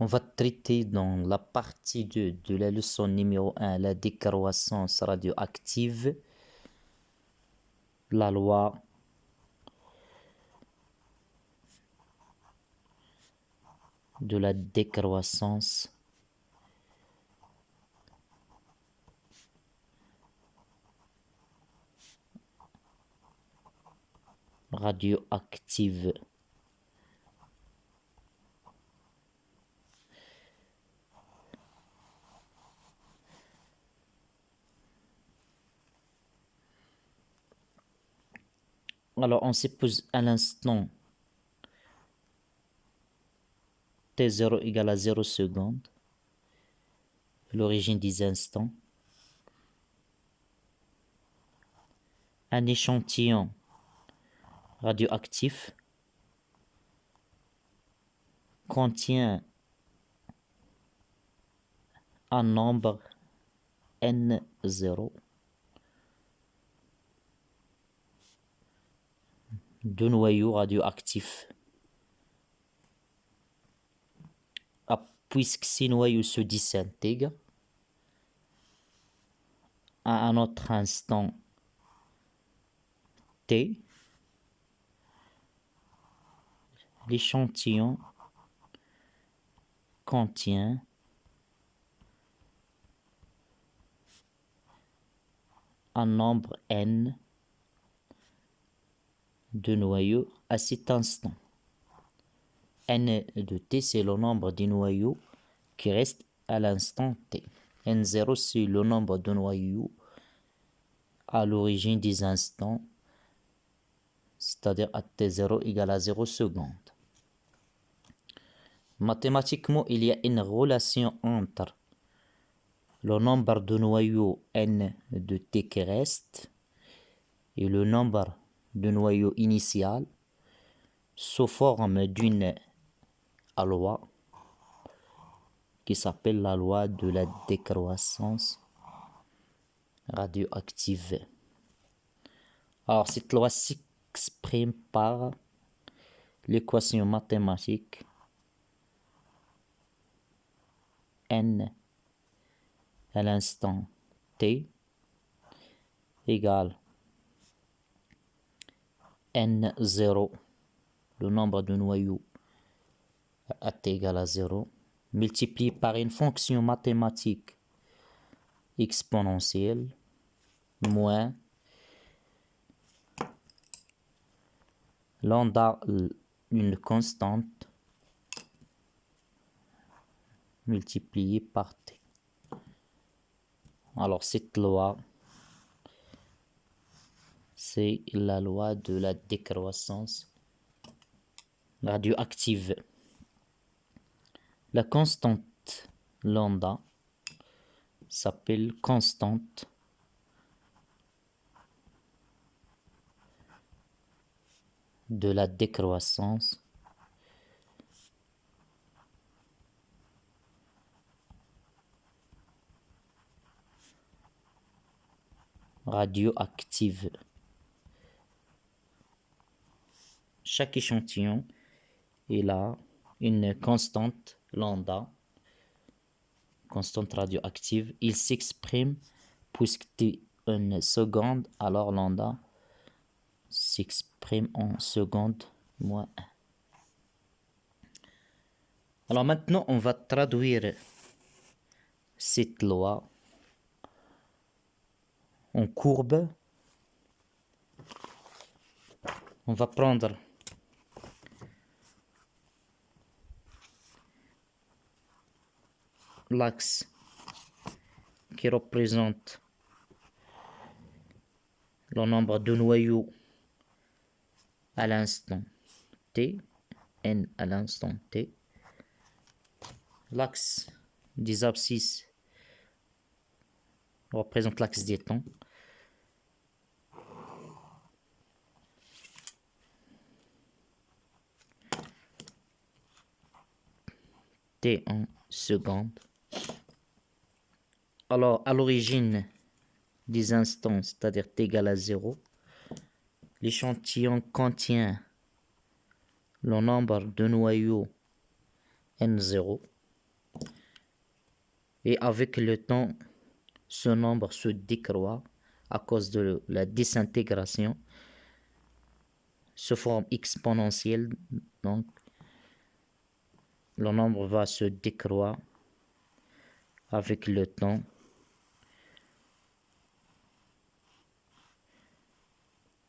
On va traiter dans la partie 2 de la leçon numéro 1, la décroissance radioactive, la loi de la décroissance radioactive. Alors, on suppose à l'instant t0 égale à 0 secondes, l'origine des instants, un échantillon radioactif contient un nombre n0 de noyaux radioactifs. Puisque ces noyaux se désintègrent à un autre instant t, l'échantillon contient un nombre n de noyaux à cet instant. N de t, c'est le nombre de noyaux qui restent à l'instant t. N0, c'est le nombre de noyaux à l'origine des instants, c'est-à-dire à t0 égale à 0 secondes. Mathématiquement, il y a une relation entre le nombre de noyaux n de t qui reste et le nombre de noyaux initial sous forme d'une loi qui s'appelle la loi de la décroissance radioactive. Alors, cette loi s'exprime par l'équation mathématique n à l'instant t égale n0, le nombre de noyaux à t égale à 0, multiplié par une fonction mathématique exponentielle, moins lambda, une constante, multipliée par t. Alors cette loi, c'est la loi de la décroissance radioactive. La constante lambda s'appelle constante de la décroissance radioactive. Chaque échantillon il a une constante lambda, constante radioactive. Il s'exprime puisque t une seconde, alors lambda s'exprime en seconde moins 1. Alors maintenant, on va traduire cette loi en courbe. On va prendre l'axe qui représente le nombre de noyaux à l'instant t, n à l'instant t. L'axe des abscisses représente l'axe des temps. T en seconde. Alors, à l'origine des instants, c'est-à-dire t égale à 0, l'échantillon contient le nombre de noyaux n0. Et avec le temps, ce nombre se décroît à cause de la désintégration, se forme exponentielle, donc le nombre va se décroître avec le temps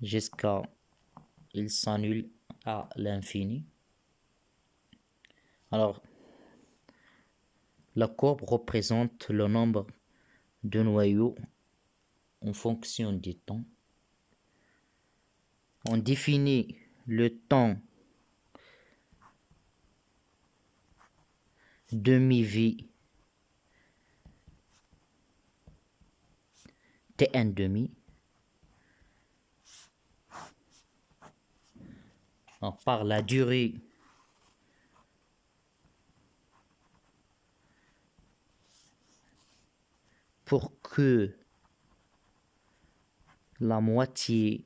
jusqu'à il s'annule à l'infini. Alors, la courbe représente le nombre de noyaux en fonction du temps. On définit le temps demi-vie Tn demi par la durée pour que la moitié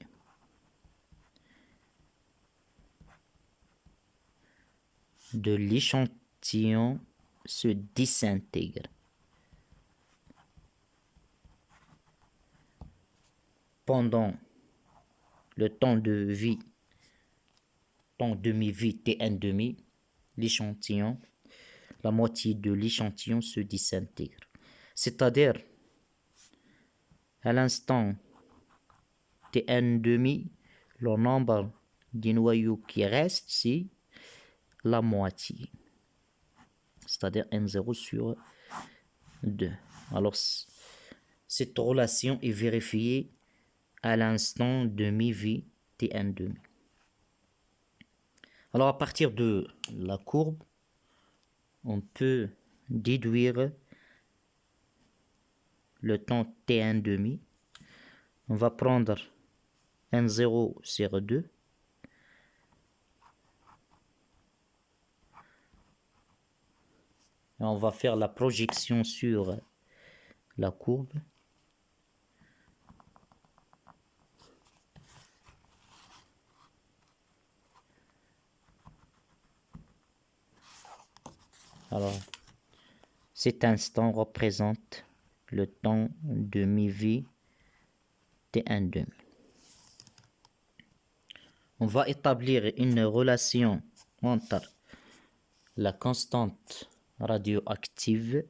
de l'échantillon se désintègre. Pendant le temps de vie, temps demi-vie Tn demi, l'échantillon, la moitié de l'échantillon se désintègre. C'est-à-dire, à l'instant Tn demi, le nombre des noyaux qui restent, c'est la moitié. C'est-à-dire n0 sur 2. Alors, cette relation est vérifiée à l'instant demi-vie Tn demi. Alors, à partir de la courbe, on peut déduire le temps Tn demi. On va prendre n0 sur 2. Et on va faire la projection sur la courbe. Alors, cet instant représente le temps demi-vie Tn demi. On va établir une relation entre la constante radioactive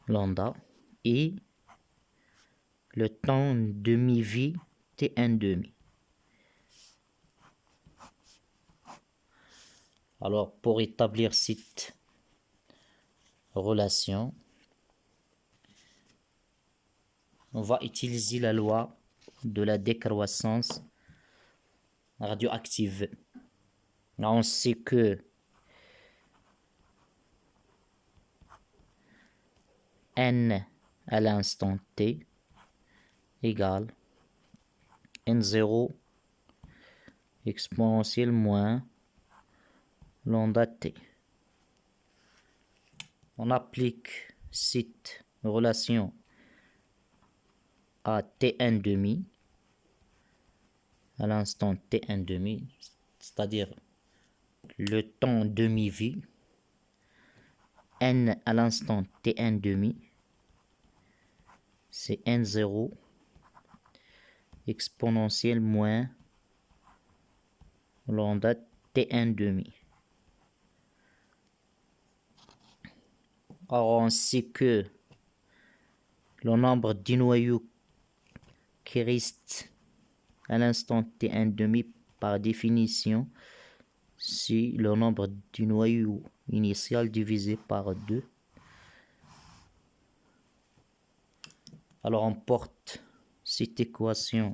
lambda et le temps demi-vie Tn demi. Alors, pour établir cette relation, on va utiliser la loi de la décroissance radioactive. Là, on sait que n à l'instant t égale n0 exponentielle moins lambda t. On applique cette relation à Tn demi, à l'instant Tn demi, c'est-à-dire le temps demi-vie, n à l'instant Tn demi, c'est n0 exponentielle moins lambda Tn demi. Or, on sait que le nombre de noyaux qui restent à l'instant Tn demi, par définition, c'est le nombre de noyaux initial divisé par 2. Alors, on porte cette équation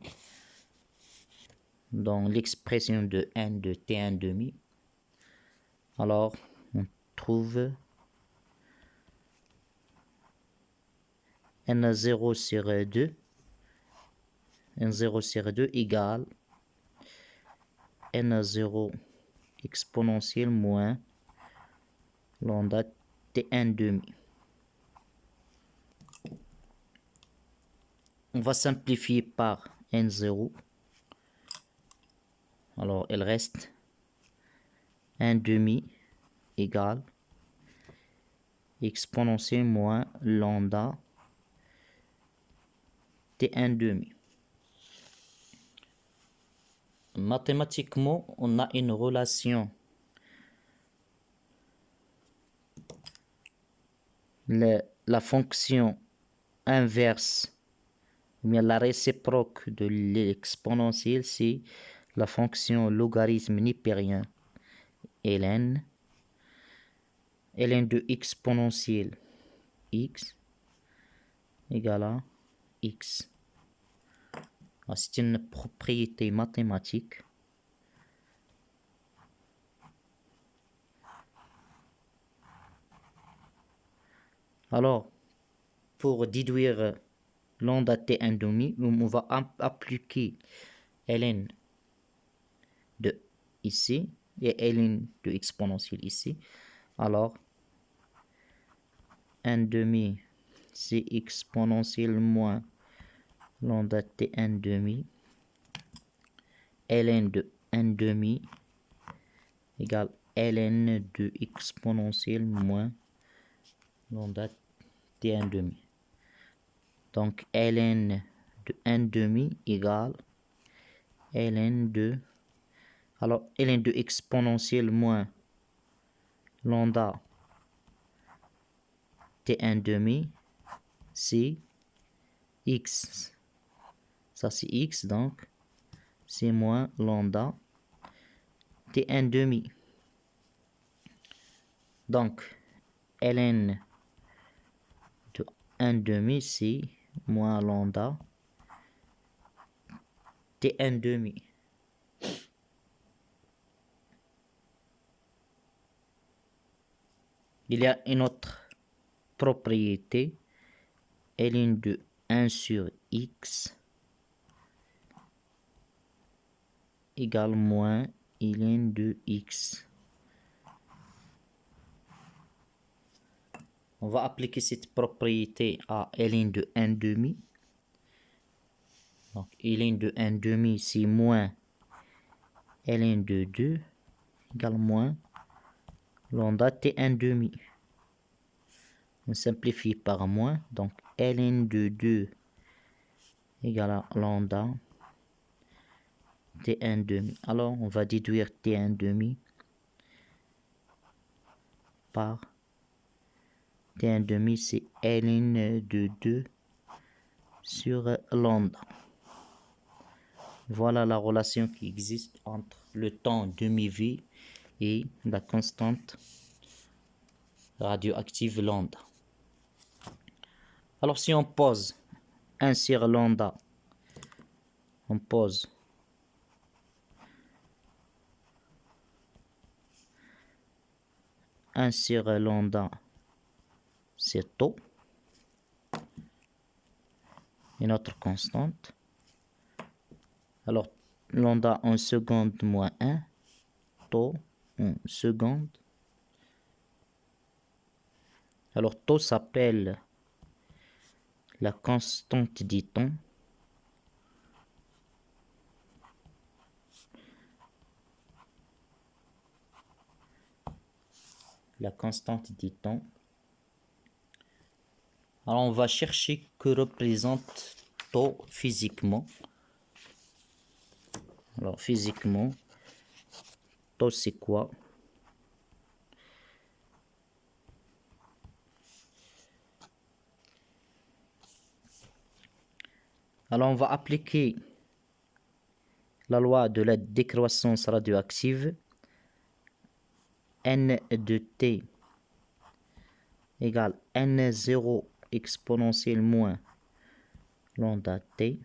dans l'expression de n de Tn demi. Alors, on trouve n0 sur 2, n0 sur 2 égale n0 exponentielle moins lambda Tn demi. On va simplifier par n0. Alors, il reste 1 demi égale exponentielle moins lambda T1 demi. Mathématiquement, on a une relation. La fonction inverse, mais la réciproque de l'exponentielle, c'est la fonction logarithme népérien ln de exponentielle x égale à x. C'est une propriété mathématique. Alors, pour déduire lambda T1 demi, on va appliquer ln de ici et ln de exponentielle ici. Alors, 1 demi, c'est exponentielle moins lambda T1 demi. Ln de 1 demi égale ln de exponentielle moins lambda T1 demi. Donc, ln de 1 demi égale ln de... Alors, ln de exponentielle moins lambda T1 demi, c'est x. Ça, c'est x, donc c'est moins lambda T1 demi. Donc, ln de 1 demi, c'est moins lambda T1 demi. Il y a une autre propriété, ln de 1 sur x égale moins ln de x. On va appliquer cette propriété à ln de 1 demi. Donc, ln de 1 demi, c'est moins ln de 2 égale moins lambda T1 demi. On simplifie par moins, donc ln de 2 égale à lambda T1 demi. Alors, on va déduire T1 demi par T1 demi, c'est ln de 2 sur lambda. Voilà la relation qui existe entre le temps demi-v et la constante radioactive lambda. Alors, si on pose 1 sur lambda, on pose 1 sur lambda, c'est tau, une autre constante. Alors, lambda en seconde moins 1, tau en seconde. Alors, tau s'appelle la constante du temps. La constante du temps. Alors, on va chercher que représente tau physiquement. Alors, physiquement, tau c'est quoi? Alors, on va appliquer la loi de la décroissance radioactive. N de T égale N0 exponentielle moins lambda T.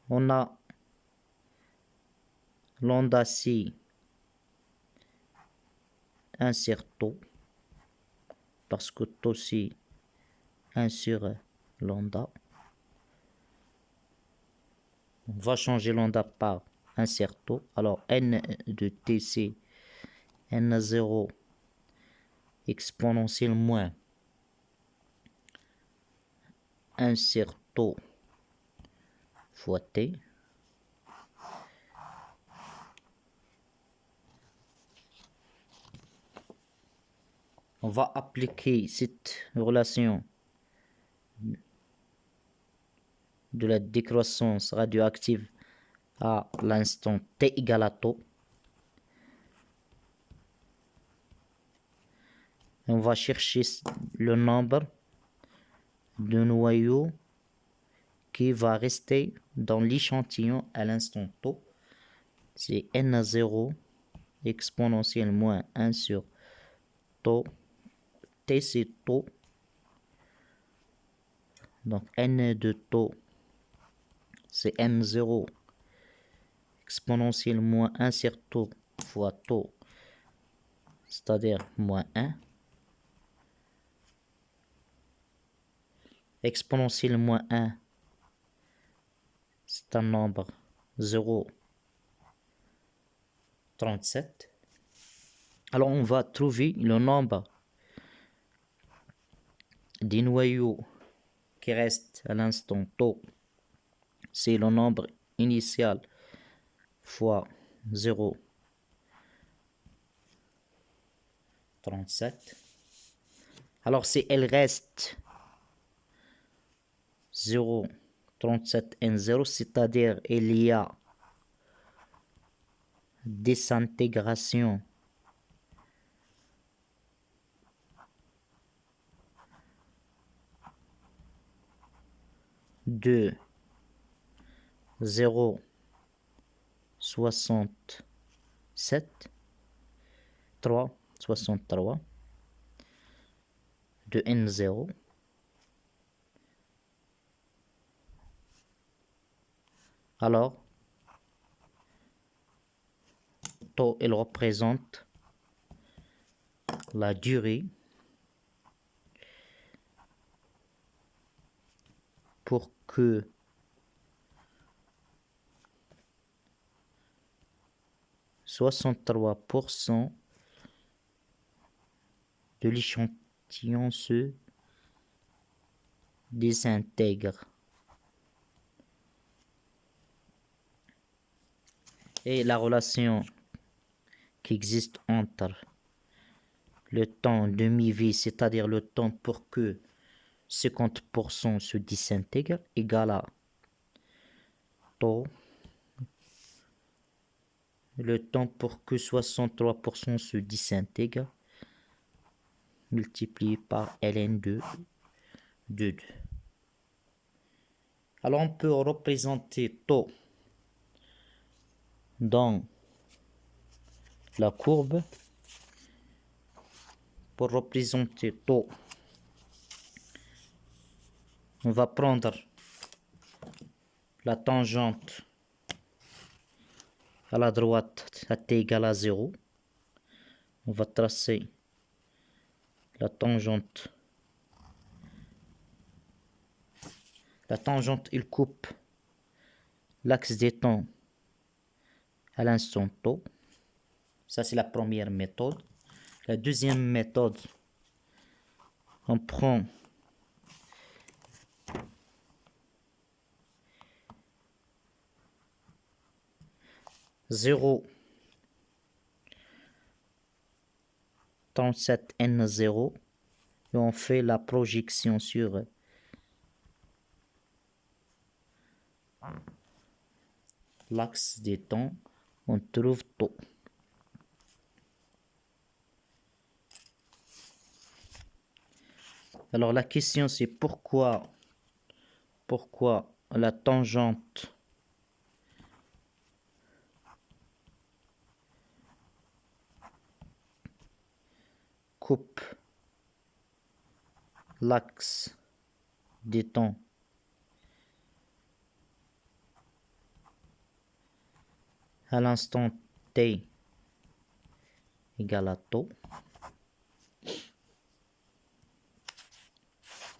On a lambda C 1 sur tau, parce que tau c'est 1 sur lambda. On va changer lambda par 1 sur tau. Alors, N de T, c'est N0 exponentielle moins 1 sur tau fois T. On va appliquer cette relation de la décroissance radioactive à l'instant t égale à taux. On va chercher le nombre de noyaux qui va rester dans l'échantillon à l'instant taux. C'est n0 exponentielle moins 1 sur taux. T c'est taux. Donc n de taux, c'est n0 exponentielle moins 1 sur taux fois taux, c'est-à-dire moins 1. Exponentielle moins 1, c'est un nombre 0,37. Alors on va trouver le nombre des noyaux qui restent à l'instant taux. C'est le nombre initial fois 0,37. Alors si elle reste 0,37 N0, c'est-à-dire il y a désintégration de 0,67 63 de N0. Alors, taux, il représente la durée pour que ,63% de l'échantillon se désintègre. Et la relation qui existe entre le temps demi-vie, c'est-à-dire le temps pour que 50% se désintègre, égale à taux, le temps pour que 63% se désintègre, multiplié par ln de 2. Alors on peut représenter taux dans la courbe. Pour représenter taux, on va prendre la tangente à la droite à t égale à 0. On va tracer la tangente. La tangente, il coupe l'axe des temps à l'instant taux. Ça, c'est la première méthode. La deuxième méthode, on prend zéro 37 N0 et on fait la projection sur l'axe des temps. On trouve taux. Alors la question c'est pourquoi la tangente coupe l'axe des temps à l'instant t égale à taux.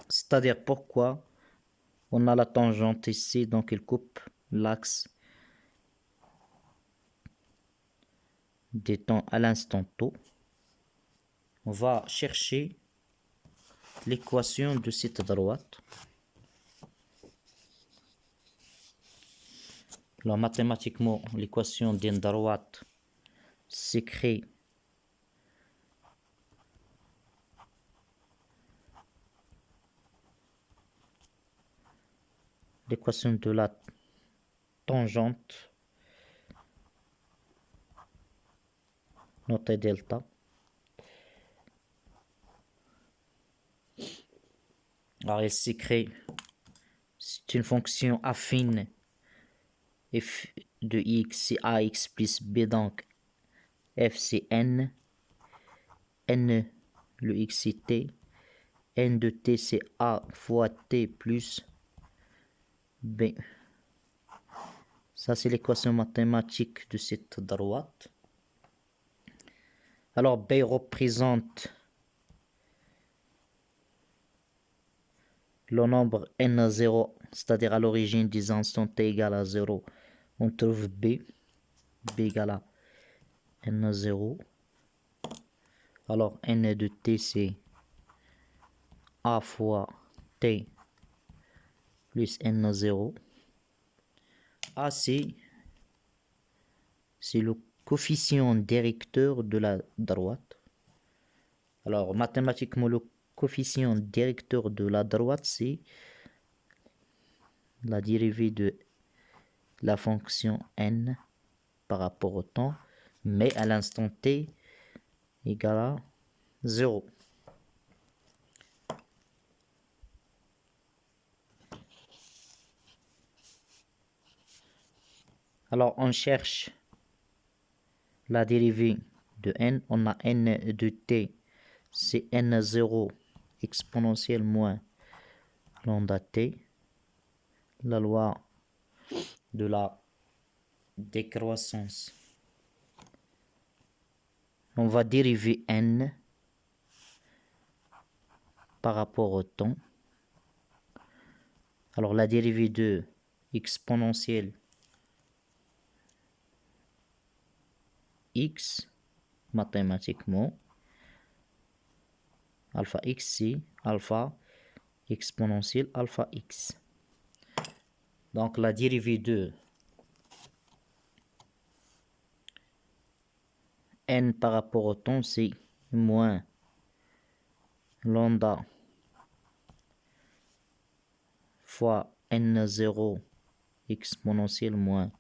C'est-à-dire pourquoi on a la tangente ici, donc il coupe l'axe des temps à l'instant taux. On va chercher l'équation de cette droite. Alors mathématiquement, l'équation d'une droite s'écrit l'équation de la tangente, notée delta. Alors, elle s'écrit, c'est une fonction affine f de x, c'est ax plus b, donc f c'est n, n le x c'est t, n de t c'est a fois t plus b. Ça c'est l'équation mathématique de cette droite. Alors b représente le nombre n0, c'est-à-dire à l'origine des instants t égale à 0, on trouve b égale à n0. Alors n de t c'est a fois t plus n0. A c'est le coefficient directeur de la droite. Alors mathématiquement le coefficient directeur de la droite c'est la dérivée de la fonction n par rapport au temps, mais à l'instant t égale à 0. Alors on cherche la dérivée de n. On a n de t, c'est n0 exponentielle moins lambda t. La loi de la décroissance. On va dériver n par rapport au temps. Alors la dérivée de exponentielle x, mathématiquement, alpha x c'est alpha exponentielle alpha x. Donc la dérivée de n par rapport au temps c'est moins lambda fois n0 exponentielle moins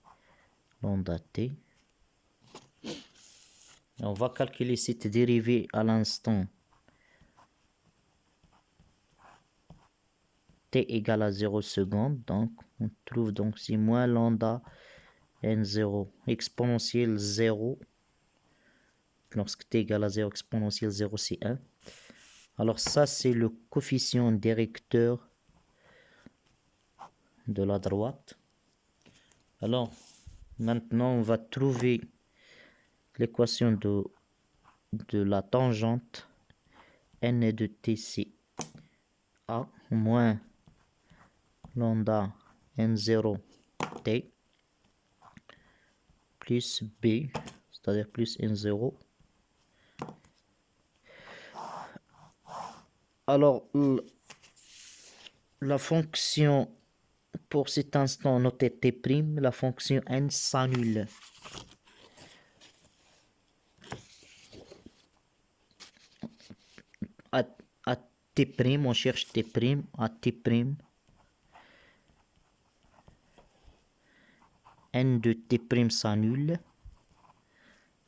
lambda t. On va calculer cette dérivée à l'instant t égale à 0 secondes. Donc on trouve donc c'est moins lambda n0 exponentielle 0. Lorsque t égale à 0 exponentielle 0 c'est 1. Alors ça c'est le coefficient directeur de la droite. Alors maintenant on va trouver l'équation de la tangente. N de t c'est a moins lambda n0 t plus b, c'est-à-dire plus n0. Alors la fonction pour cet instant notée t', la fonction n s'annule. À t', on cherche t', à t', n de t' s'annule.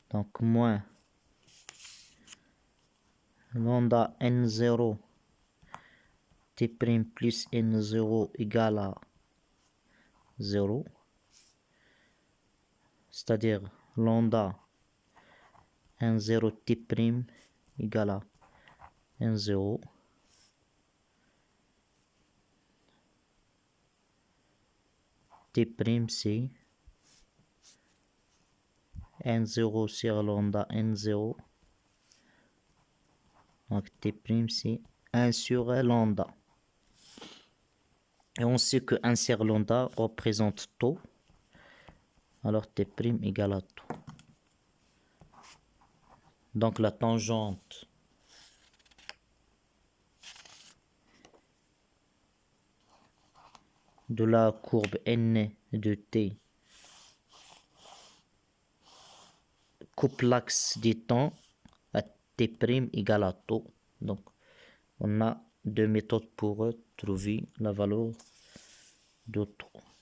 Donc moins lambda n0 t' plus n0 égale à 0. C'est-à-dire lambda n0 t' égale à n0. T' c'est n0 sur lambda n0. Donc t' c'est 1 sur lambda. Et on sait que 1 sur lambda représente tau. Alors t' égale à tau. Donc la tangente de la courbe n de t coupe l'axe des temps à t' égale à tau. Donc on a deux méthodes pour trouver la valeur de 3.